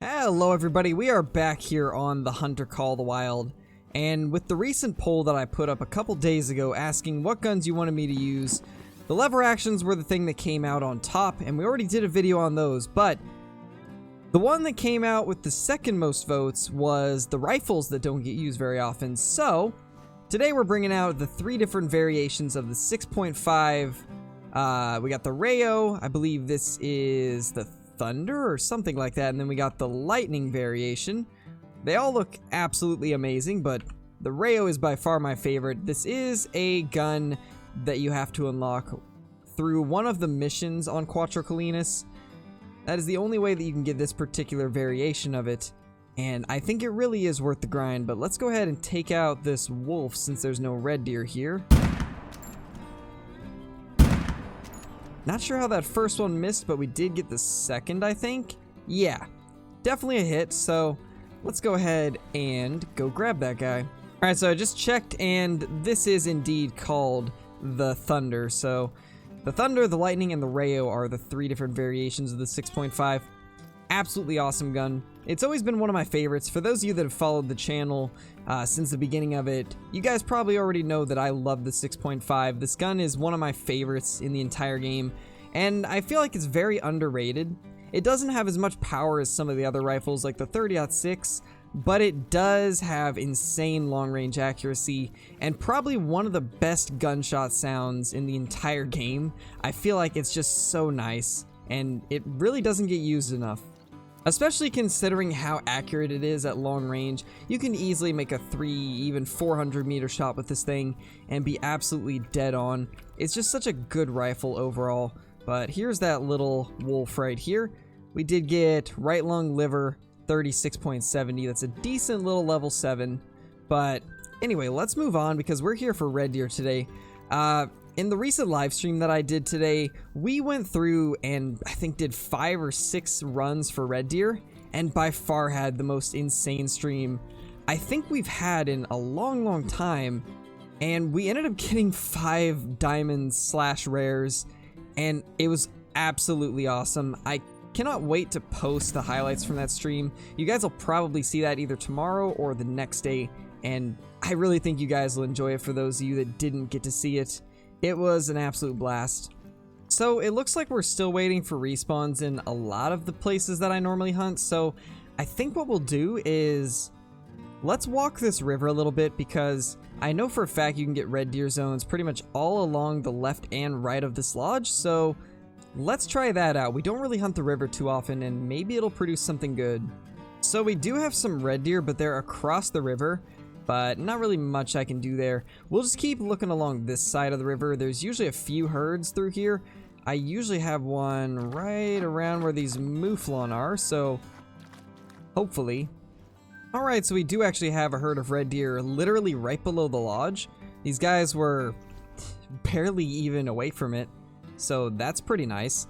Hello everybody, we are back here on the Hunter Call the Wild, and with the recent poll that I put up a couple days ago asking what guns you wanted me to use, the lever actions were the thing that came out on top, and we already did a video on those, but the one that came out with the second most votes was the rifles that don't get used very often. So today we're bringing out the three different variations of the 6.5. We got the Rayo, I believe this is the Thunder or something like that, and then we got the Lightning variation. They all look absolutely amazing, but the Rayo is by far my favorite. This is a gun that you have to unlock through one of the missions on Quattro Colinas. That is the only way that you can get this particular variation of it, and I think it really is worth the grind. But let's go ahead and take out this wolf since there's no Red Deer here. Not sure how that first one missed, but we did get the second, I think. Yeah, definitely a hit, so let's go ahead and go grab that guy. Alright, so I just checked, and this is indeed called the Thunder. So the Thunder, the Lightning, and the Rayo are the three different variations of the 6.5. Absolutely awesome gun. It's always been one of my favorites. For those of you that have followed the channel since the beginning of it, you guys probably already know that I love the 6.5. This gun is one of my favorites in the entire game, and I feel like it's very underrated. It doesn't have as much power as some of the other rifles like the 30-06, but it does have insane long-range accuracy and probably one of the best gunshot sounds in the entire game. I feel like it's just so nice, and it really doesn't get used enough. Especially considering how accurate it is at long range. You can easily make a 300, even 400 meter shot with this thing and be absolutely dead on. It's just such a good rifle overall. But here's that little wolf right here. We did get right lung liver 36.70. That's a decent little level 7. But anyway, let's move on because we're here for Red Deer today. In the recent live stream that I did today, we went through and I think did 5 or 6 runs for Red Deer, and by far had the most insane stream I think we've had in a long time, and we ended up getting 5 diamonds / rares, and it was absolutely awesome. I cannot wait to post the highlights from that stream. You guys will probably see that either tomorrow or the next day, and I really think you guys will enjoy it for those of you that didn't get to see it. It was an absolute blast. So it looks like we're still waiting for respawns in a lot of the places that I normally hunt, so I think what we'll do is let's walk this river a little bit, because I know for a fact you can get Red Deer zones pretty much all along the left and right of this lodge, so let's try that out. We don't really hunt the river too often, and maybe it'll produce something good. So we do have some Red Deer, but they're across the river, but not really much I can do there. We'll just keep looking along this side of the river. There's usually a few herds through here. I usually have one right around where these mouflon are, so hopefully. Alright, so we do actually have a herd of Red Deer literally right below the lodge. These guys were barely even away from it, so that's pretty nice.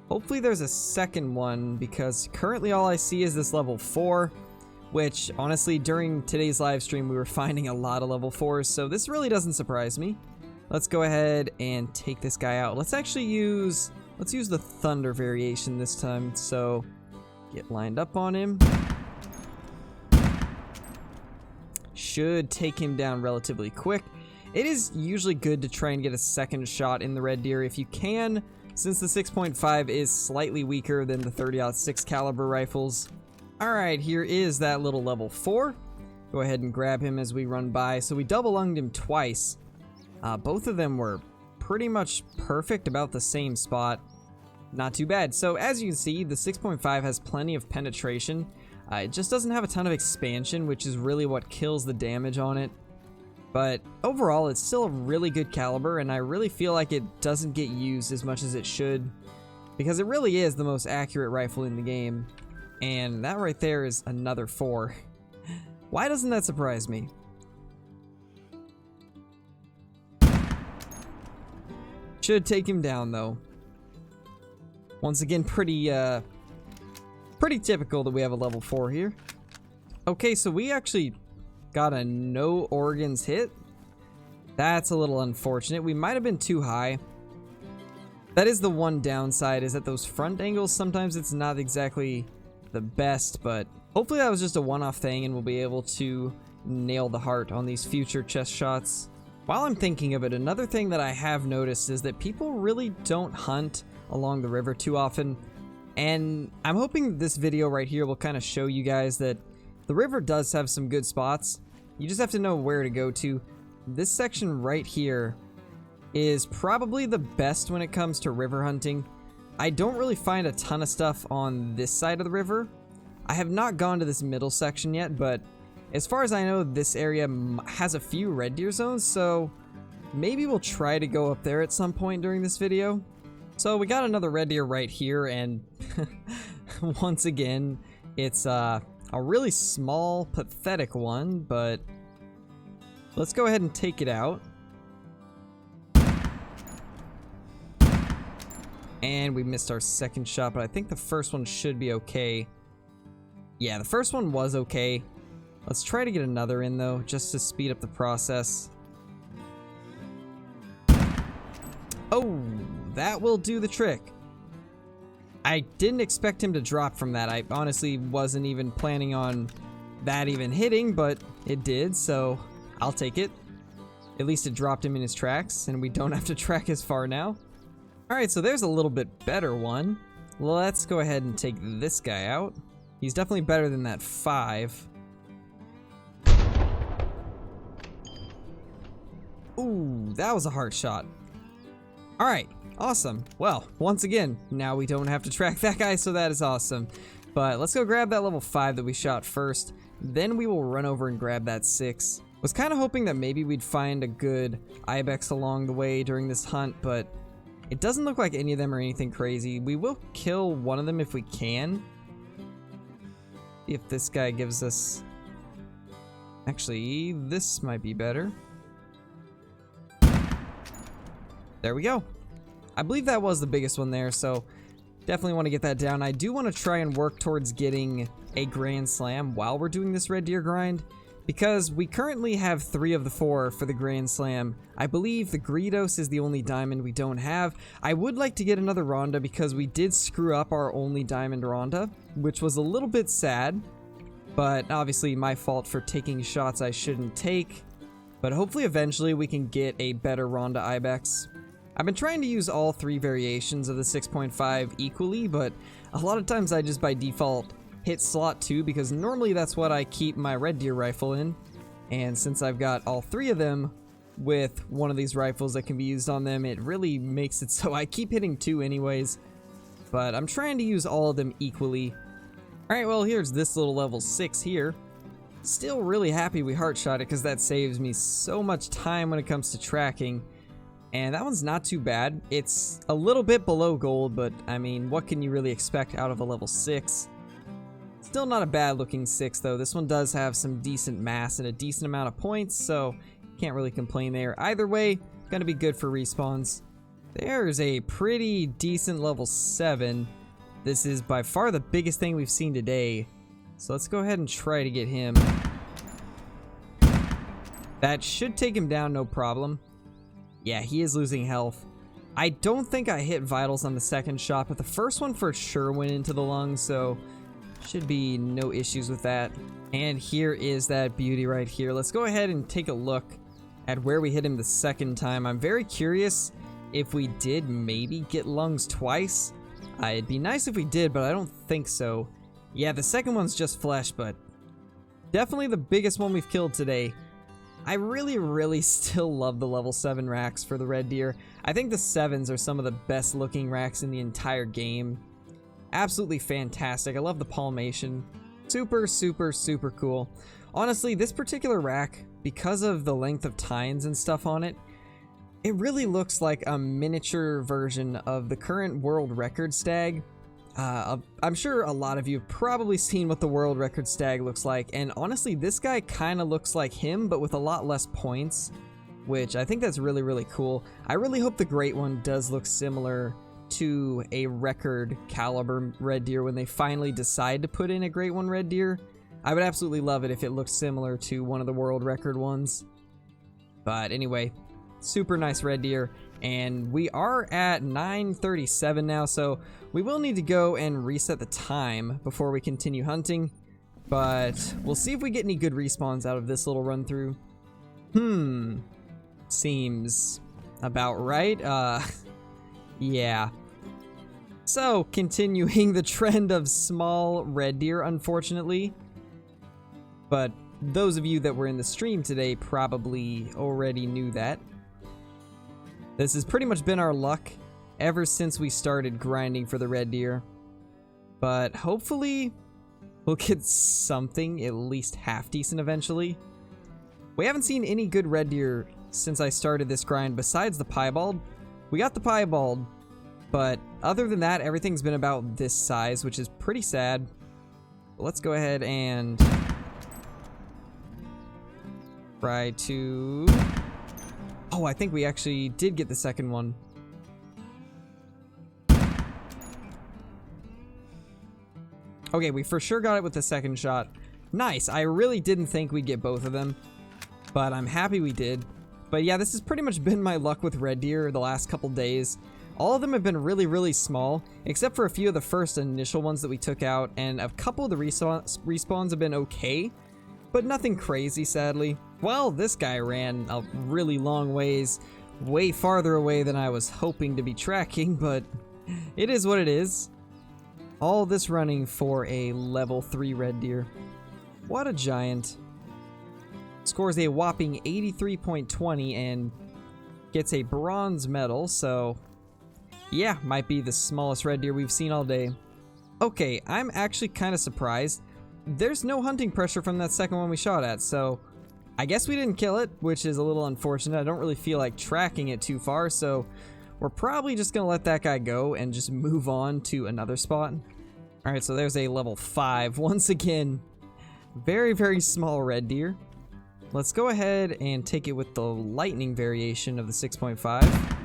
Hopefully there's a second one, because currently all I see is this level 4. Which, honestly, during today's live stream, we were finding a lot of level 4s, so this really doesn't surprise me. Let's go ahead and take this guy out. Let's actually use the Thunder variation this time, so get lined up on him. Should take him down relatively quick. It is usually good to try and get a second shot in the Red Deer if you can, since the 6.5 is slightly weaker than the 30-06 caliber rifles. Alright, here is that little level 4. Go ahead and grab him as we run by. So we double lunged him twice. Both of them were pretty much perfect, about the same spot. Not too bad. So as you can see, the 6.5 has plenty of penetration. It just doesn't have a ton of expansion, which is really what kills the damage on it. But overall, it's still a really good caliber, and I really feel like it doesn't get used as much as it should, because it really is the most accurate rifle in the game. And that right there is another 4. Why doesn't that surprise me? Should take him down though. Once again, pretty typical that we have a level 4 here. Okay, so we actually got a no organs hit. That's a little unfortunate. We might have been too high. That is the one downside, is that those front angles, sometimes it's not exactly the best, but hopefully that was just a one-off thing and we'll be able to nail the heart on these future chest shots. While I'm thinking of it, another thing that I have noticed is that people really don't hunt along the river too often, and I'm hoping this video right here will kind of show you guys that the river does have some good spots. You just have to know where to go to. This section right here is probably the best when it comes to river hunting. I don't really find a ton of stuff on this side of the river. I have not gone to this middle section yet, but as far as I know, this area has a few red deer zones, so maybe we'll try to go up there at some point during this video. So we got another red deer right here, and once again, it's a really small, pathetic one, but let's go ahead and take it out. And we missed our second shot, but I think the first one should be okay. Yeah, the first one was okay. Let's try to get another in, though, just to speed up the process. Oh, that will do the trick. I didn't expect him to drop from that. I honestly wasn't even planning on that even hitting, but it did, so I'll take it. At least it dropped him in his tracks, and we don't have to track as far now. Alright, so there's a little bit better one. Let's go ahead and take this guy out. He's definitely better than that 5. Ooh, that was a hard shot. Alright, awesome. Well, once again, now we don't have to track that guy, so that is awesome. But let's go grab that level 5 that we shot first. Then we will run over and grab that 6. Was kind of hoping that maybe we'd find a good ibex along the way during this hunt, but it doesn't look like any of them are anything crazy. We will kill one of them if we can. See if this guy gives us... Actually, this might be better. There we go. I believe that was the biggest one there, so definitely want to get that down. I do want to try and work towards getting a Grand Slam while we're doing this Red Deer grind, because we currently have 3 of the 4 for the Grand Slam. I believe the Greedos is the only diamond we don't have. I would like to get another Ronda because we did screw up our only diamond Ronda, which was a little bit sad, but obviously my fault for taking shots I shouldn't take. But hopefully eventually we can get a better Ronda Ibex. I've been trying to use all 3 variations of the 6.5 equally, but a lot of times I just by default hit slot 2 because normally that's what I keep my Red Deer rifle in. And since I've got all 3 of them with one of these rifles that can be used on them, it really makes it so I keep hitting 2 anyways. But I'm trying to use all of them equally. Alright, well here's this little level 6 here. Still really happy we heart shot it because that saves me so much time when it comes to tracking. And that one's not too bad. It's a little bit below gold, but I mean, what can you really expect out of a level 6? Still not a bad looking 6 though. This one does have some decent mass and a decent amount of points, so can't really complain there. Either way, gonna be good for respawns. There's a pretty decent level 7. This is by far the biggest thing we've seen today. So let's go ahead and try to get him. That should take him down no problem. Yeah, he is losing health. I don't think I hit vitals on the second shot, but the first one for sure went into the lungs, so should be no issues with that. And here is that beauty right here. Let's go ahead and take a look at where we hit him the second time. I'm very curious if we did maybe get lungs twice. It'd be nice if we did, but I don't think so. Yeah, the second one's just flesh, but definitely the biggest one we've killed today. I really still love the level 7 racks for the Red Deer. I think the 7s are some of the best looking racks in the entire game. Absolutely fantastic. I love the palmation. Super cool. Honestly, this particular rack, because of the length of tines and stuff on it, it really looks like a miniature version of the current world record stag. I'm sure a lot of you have probably seen what the world record stag looks like, and honestly this guy kind of looks like him but with a lot less points, which I think that's really cool. I really hope the great one does look similar to a record caliber Red Deer when they finally decide to put in a great one Red Deer. I would absolutely love it if it looked similar to one of the world record ones. But anyway, super nice Red Deer. And we are at 9:37 now, so we will need to go and reset the time before we continue hunting. But we'll see if we get any good respawns out of this little run through. Seems about right. Yeah. So, continuing the trend of small red deer, unfortunately. But those of you that were in the stream today probably already knew that. This has pretty much been our luck ever since we started grinding for the red deer. But hopefully we'll get something at least half decent eventually. We haven't seen any good red deer since I started this grind besides the piebald. We got the piebald, but other than that, everything's been about this size, which is pretty sad. Let's go ahead and try to... Oh, I think we actually did get the second one. Okay, we for sure got it with the second shot. Nice. I really didn't think we'd get both of them, but I'm happy we did. But yeah, this has pretty much been my luck with red deer the last couple days. All of them have been really, really small, except for a few of the first initial ones that we took out, and a couple of the respawns have been okay, but nothing crazy, sadly. Well, this guy ran a really long ways, way farther away than I was hoping to be tracking, but it is what it is. All this running for a level 3 red deer. What a giant. Scores a whopping 83.20 and gets a bronze medal, so yeah, might be the smallest red deer we've seen all day. Okay, I'm actually kind of surprised. There's no hunting pressure from that second one we shot at, so I guess we didn't kill it, which is a little unfortunate. I don't really feel like tracking it too far, so we're probably just gonna let that guy go and just move on to another spot. Alright, so there's a level 5. Once again, very, very small red deer. Let's go ahead and take it with the lightning variation of the 6.5.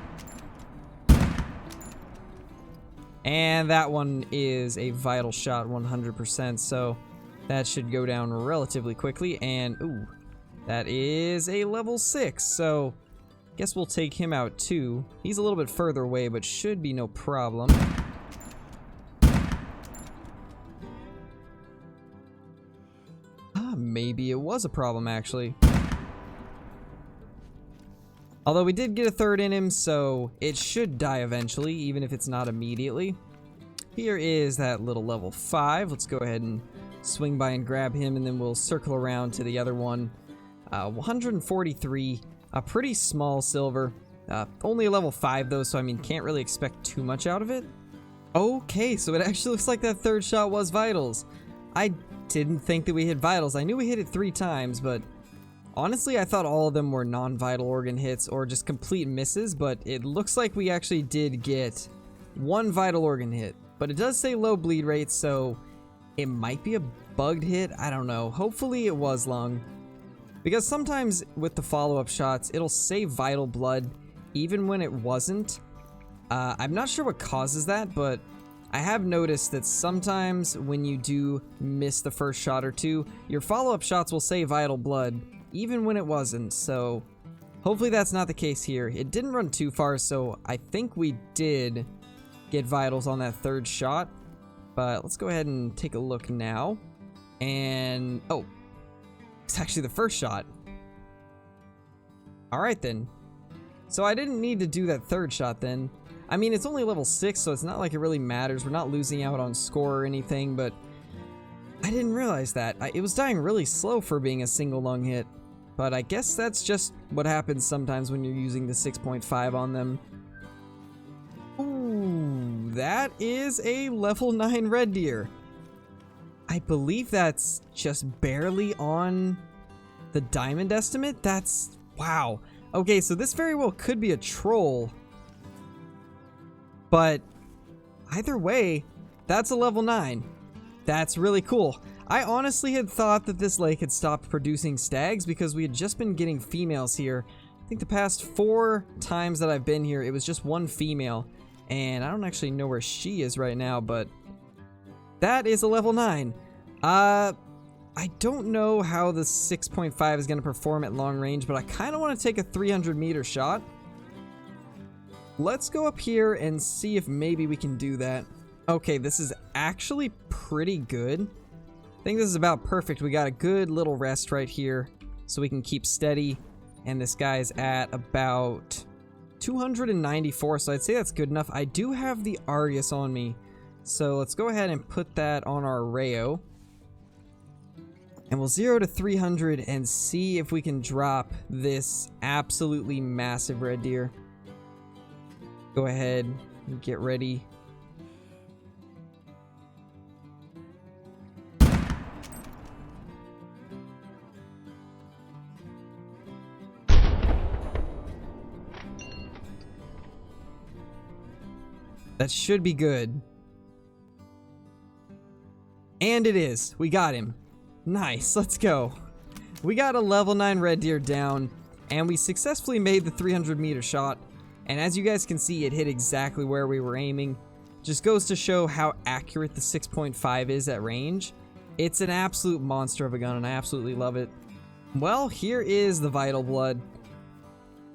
And that one is a vital shot 100%, so that should go down relatively quickly. And, ooh, that is a level 6, so guess we'll take him out too. He's a little bit further away, but should be no problem. Maybe it was a problem, actually. Although we did get a third in him, so it should die eventually, even if it's not immediately. Here is that little level 5. Let's go ahead and swing by and grab him, and then we'll circle around to the other one. 143, a pretty small silver. Only a level 5 though, so I mean, can't really expect too much out of it. Okay, so it actually looks like that third shot was vitals. I didn't think that we hit vitals. I knew we hit it 3 times, but honestly, I thought all of them were non-vital organ hits or just complete misses, but it looks like we actually did get 1 vital organ hit. But it does say low bleed rate, so it might be a bugged hit. I don't know. Hopefully it was lung. Because sometimes with the follow-up shots, it'll say vital blood even when it wasn't. I'm not sure what causes that, but I have noticed that sometimes when you do miss the first shot or two, your follow-up shots will say vital blood, even when it wasn't, so hopefully that's not the case here. It didn't run too far, so I think we did get vitals on that third shot, but let's go ahead and take a look now. And, oh, it's actually the first shot. Alright then. So I didn't need to do that third shot then. I mean, it's only level 6, so it's not like it really matters. We're not losing out on score or anything, but I didn't realize that. It was dying really slow for being a single lung hit, but I guess that's just what happens sometimes when you're using the 6.5 on them. Ooh, that is a level 9 red deer. I believe that's just barely on the diamond estimate. That's... wow. Okay, so this very well could be a troll. But either way, that's a level 9. That's really cool. I honestly had thought that this lake had stopped producing stags because we had just been getting females here. I think the past 4 times that I've been here, it was just 1 female. And I don't actually know where she is right now, but that is a level 9. I don't know how the 6.5 is going to perform at long range, but I kind of want to take a 300 meter shot. let's go up here and see if maybe we can do that. Okay, this is actually pretty good. I think this is about perfect. We got a good little rest right here so we can keep steady. And this guy's at about 294, so I'd say that's good enough. I do have the Arius on me, so let's go ahead and put that on our Rayo. And we'll 0 to 300 and see if we can drop this absolutely massive red deer. Go ahead and get ready. That should be good. And it is. We got him. Nice, let's go. We got a level 9 red deer down, and we successfully made the 300-meter shot. And as you guys can see, it hit exactly where we were aiming. Just goes to show how accurate the 6.5 is at range. It's an absolute monster of a gun, and I absolutely love it. Well, here is the Vital Blood.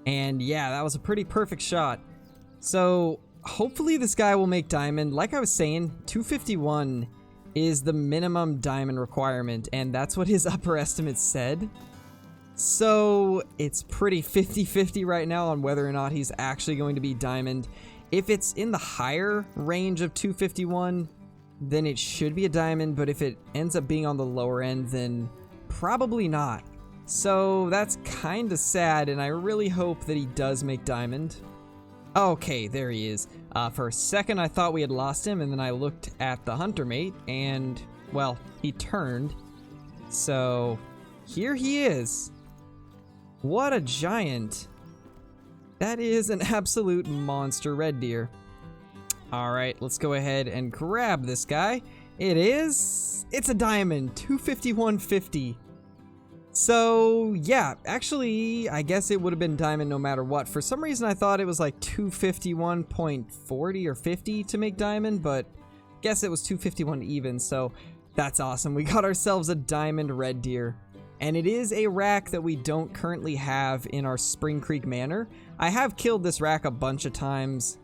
And yeah, that was a pretty perfect shot. So hopefully this guy will make diamond. Like I was saying, 251 is the minimum diamond requirement, and that's what his upper estimate said. So it's pretty 50-50 right now on whether or not he's actually going to be diamond. If it's in the higher range of 251, then it should be a diamond, but if it ends up being on the lower end, then probably not. So that's kind of sad, and I really hope that he does make diamond. Okay, there he is. For a second, I thought we had lost him, and then I looked at the hunter mate, and, well, he turned. So, here he is. What a giant. That is an absolute monster red deer. Alright, let's go ahead and grab this guy. It's a diamond, 251.50. So, yeah, actually, I guess it would have been diamond no matter what. For some reason, I thought it was like 251.40 or 50 to make diamond, but I guess it was 251 even, so that's awesome. We got ourselves a diamond red deer. And it is a rack that we don't currently have in our Spring Creek Manor. I have killed this rack a bunch of times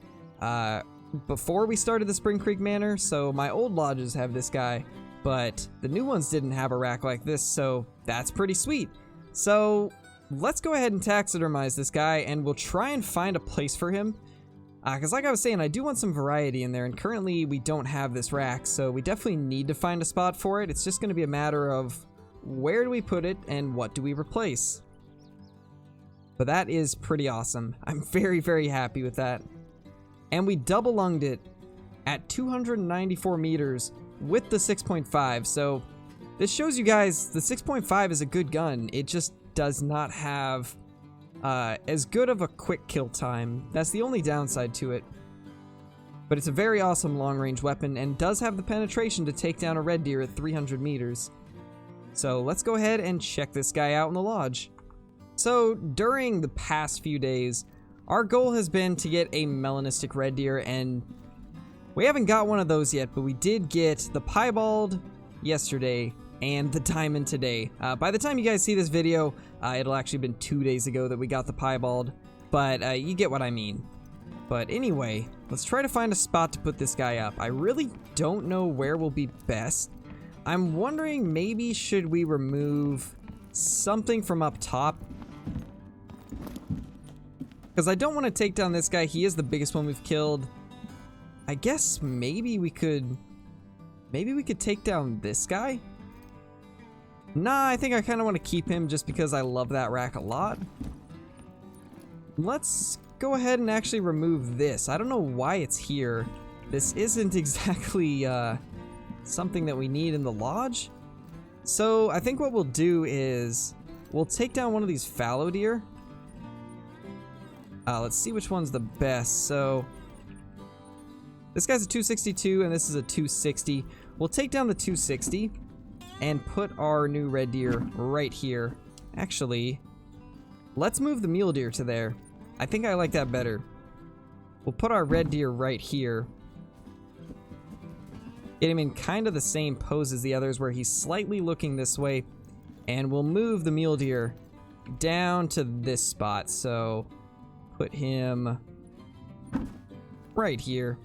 before we started the Spring Creek Manor, so my old lodges have this guy. But the new ones didn't have a rack like this, so that's pretty sweet. So let's go ahead and taxidermize this guy, and we'll try and find a place for him. Because like I was saying, I do want some variety in there, and currently we don't have this rack, so we definitely need to find a spot for it. It's just going to be a matter of where do we put it, and what do we replace. But that is pretty awesome. I'm very, very happy with that. And we double lunged it at 294 meters with the 6.5, so this shows you guys the 6.5 is a good gun. It just does not have as good of a quick kill time. That's the only downside to it. But it's a very awesome long-range weapon and does have the penetration to take down a red deer at 300 meters. So let's go ahead and check this guy out in the lodge. So during the past few days, our goal has been to get a melanistic red deer, and we haven't got one of those yet, but we did get the piebald yesterday and the diamond today. By the time you guys see this video, it'll actually been 2 days ago that we got the piebald, but you get what I mean. But anyway, let's try to find a spot to put this guy up. I really don't know where will be best. I'm wondering maybe should we remove something from up top? Because I don't want to take down this guy. He is the biggest one we've killed. I guess maybe we could take down this guy? Nah, I think I kind of want to keep him just because I love that rack a lot. Let's go ahead and actually remove this. I don't know why it's here. This isn't exactly something that we need in the lodge. So I think what we'll do is we'll take down one of these fallow deer. Let's see which one's the best. So this guy's a 262 and this is a 260. We'll take down the 260 and put our new red deer right here. Actually, let's move the mule deer to there. I think I like that better. We'll put our red deer right here. Get him in kind of the same pose as the others where he's slightly looking this way. And we'll move the mule deer down to this spot. So put him right here.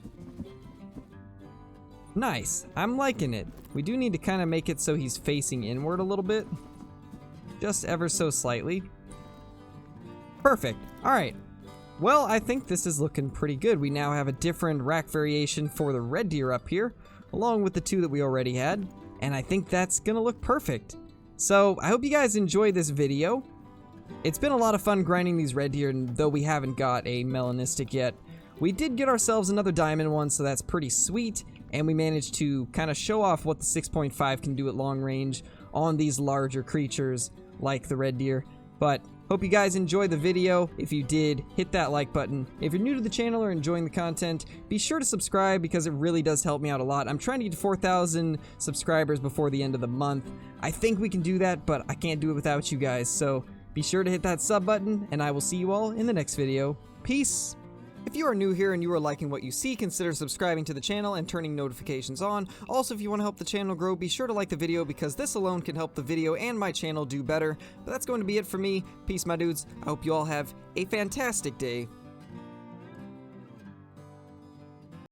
Nice. I'm liking it. We do need to kind of make it so he's facing inward a little bit. Just ever so slightly. Perfect. All right. Well, I think this is looking pretty good. We now have a different rack variation for the Red Deer up here, along with the two that we already had. And I think that's going to look perfect. So I hope you guys enjoy this video. It's been a lot of fun grinding these Red Deer, and though we haven't got a Melanistic yet, we did get ourselves another diamond one, so that's pretty sweet. And we managed to kind of show off what the 6.5 can do at long range on these larger creatures like the Red Deer. But hope you guys enjoyed the video. If you did, hit that like button. If you're new to the channel or enjoying the content, be sure to subscribe because it really does help me out a lot. I'm trying to get to 4,000 subscribers before the end of the month. I think we can do that, but I can't do it without you guys. So be sure to hit that sub button, and I will see you all in the next video. Peace! If you are new here and you are liking what you see, consider subscribing to the channel and turning notifications on. Also, if you want to help the channel grow, be sure to like the video because this alone can help the video and my channel do better. But that's going to be it for me. Peace, my dudes. I hope you all have a fantastic day.